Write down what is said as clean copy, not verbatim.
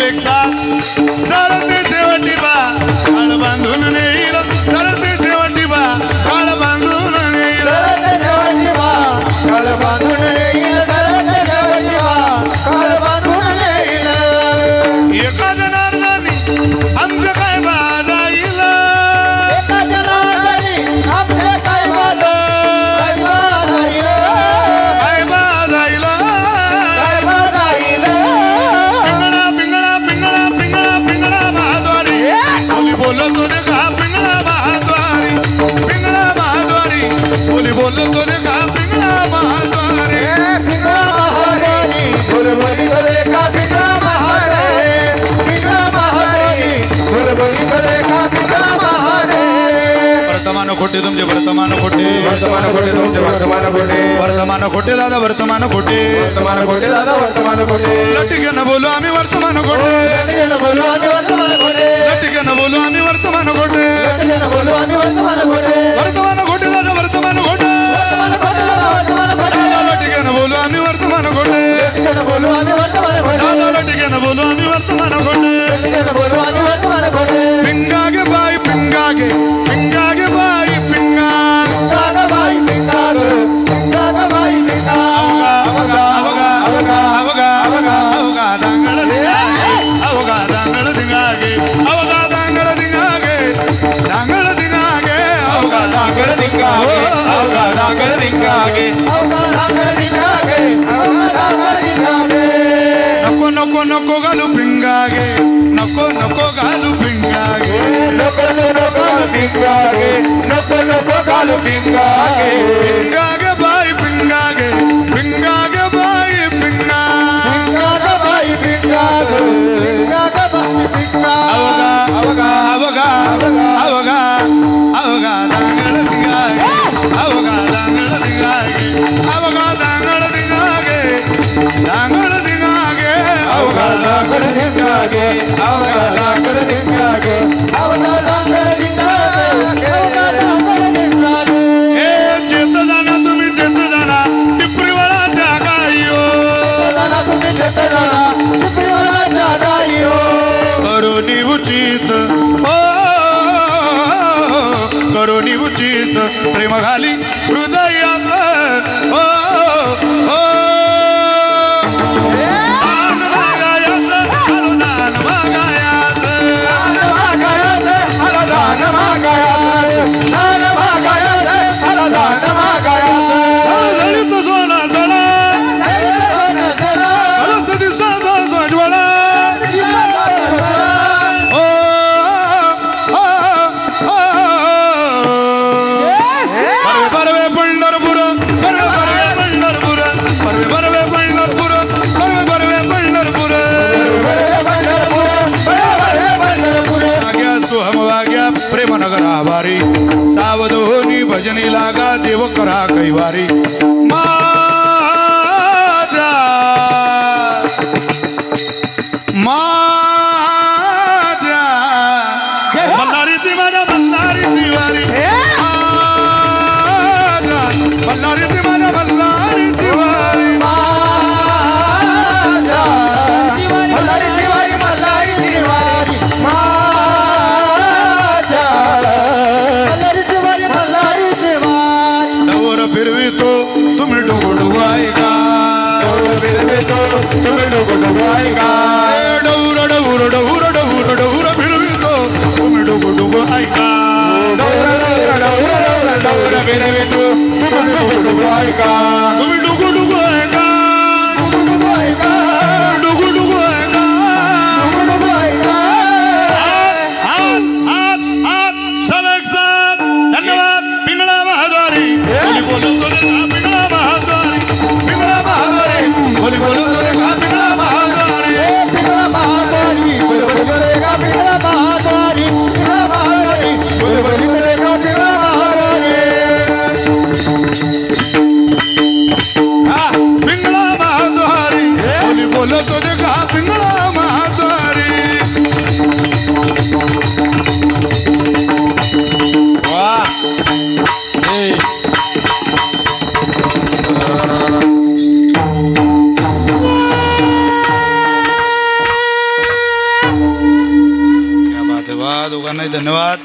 एक साथ चालते शेवटी बा काळ बांधून नेईल चालते शेवटी बा काळ बांधून नेईल काळ बांधून येईल सरते शेवटी बा काळ बांधून येईल एका जनार्दनी आमचं काय बाजाईल एका जनार्दनी आमचे काय बाजाईल काय बाजाईल काय बाजाईल पिंगळा पिंगळा पिंगळा पिंगळा पिंगळा महाद्वारी बोली बोलतो दे का पिंगळा महाद्वारी पिंगळा महाद्वारी बोली बोलतो दे का पिंगळा महाद्वारी पिंगळा महाराणी बोलबोली करे का पिंगळा महाराणी पिंगळा महाराणी बोलबोली करे का पिंगळा महाराणी वर्तमान खोटे तुमचे वर्तमान खोटे वर्तमान खोटे तुमचे वर्तमान खोटे वर्तमान खोटे दादा वर्तमान खोटे वर्तमान खोटे दादा वर्तमान खोटे लटिकन बोलू आम्ही वर्तमान खोटे लटिकन बोलू आम्ही वर्तमान खोटे लटिकन बोलू आम्ही वर्तमान खोटे लटिकन बोलू आम्ही वर्तमान खोटे वर्तमान खोटे दादा वर्तमान खोटे वर्तमान खोटे दादा वर्तमान खोटे लटिकन बोलू आम्ही वर्तमान खोटे लटिकन बोलू आम्ही वर्तमान खोटे दादा लटिकन बोलू आम्ही वर्तमान खोटे लटिकन बोलू आम्ही वर्तमान खोटे पिंगागे बाई पिंगागे पिंगागे बाई पिंगा पिंगा बाई पिंगा पिंगा बाई पिंगा अवगा अवगा अवगा अवगा अवगा अवगा दांगड दिंगागे अवगा दांगड दिंगागे अवगा दांगड दिंगागे दांगड दिंगागे अवगा नागर दिंगागे अवगा नागर दिंगागे अवगा नागर दिंगागे अवगा नागर दिंगागे नको नको नको घालू पिंगागे नको नको घालू पिंगागे नको नको पिंगागे नको नको गालू पिंगागे पिंगागे बाई पिंगागे पिंगागे बाई पिंगा पिंगा बाई पिंगागे पिंगा बाई पिंगा अवगा अवगा अवगा अवगा दांगड दिंगागे अवगा दांगड दिंगागे अवगा दांगड दिंगागे दांगड दिंगागे अवगा नागर दिंगागे अवगा नागर दिंगागे अवगा नागर दिंगागे अवगा नागर दिंगागे हे चेत जाना तुम्ही चेत जाना टिपरीवाला जागायो दादा तुम्ही जत जाना पिपरीवाला जागायो करोनी उचित ओ करोनी उचित प्रेम घाली हृदयात ओ ओ दान मागायात हलो दान मागायात दान मागायाचे हला दान मागायाचे दान मागायाचे हला दान मागायाचे झळझळीत सोना सडा हळस दिसाचा सोजवळा ओ ओ ओ बरवे पंढरपूर बरवे पंढरपूर बरवे बरवे पंढरपूर बरवे बरवे पंढरपूर वाग्या सोहम वाग्या प्रेमनगर आभारी सावधोनी भजनी लागा देव करा कैवारी माझ्या माझ्या बल्लारीची माझ्या बल्लारीची वारी माझ्या बल्लारीची माझ्या बल्लारीची वारी मल्हारी तिवारी मल्हारी तिवारी माझ्या मल्हारी तिवारी मल्हारी तिवारी डोर फिरवितो तुम्ही डोगो डोगो ऐका तुम्ही डोको डोको ऐका डौर डौर डौर डौर डौर फिरवितो तुम्ही डोगो डोगो ऐका डौर फिरवितो तुम्ही डोको डोको ऐका तुम्ही डोगो डोगो ऐका डोको ऐका डोगो डोगो ऐका डोको डोको ऐका हात हात हात सब एक साथ धन्यवाद पिंगळा महाद्वारी बोली बोलतो रे का पिंगळा महाद्वारी पिंगळा महाद्वारी बोली बोलतो रे का पिंगळा महाद्वारी पिंगळा महाद्वारी बोलेगा पिंगळा महाद्वारी पिंगळा महाद्वारी बोलेगा पिंगळा महाद्वारी पिंगळा महाद्वारी बोली बोलतो रे का पिंगळा महाद्वारी धन्यवाद दोघांनाही धन्यवाद.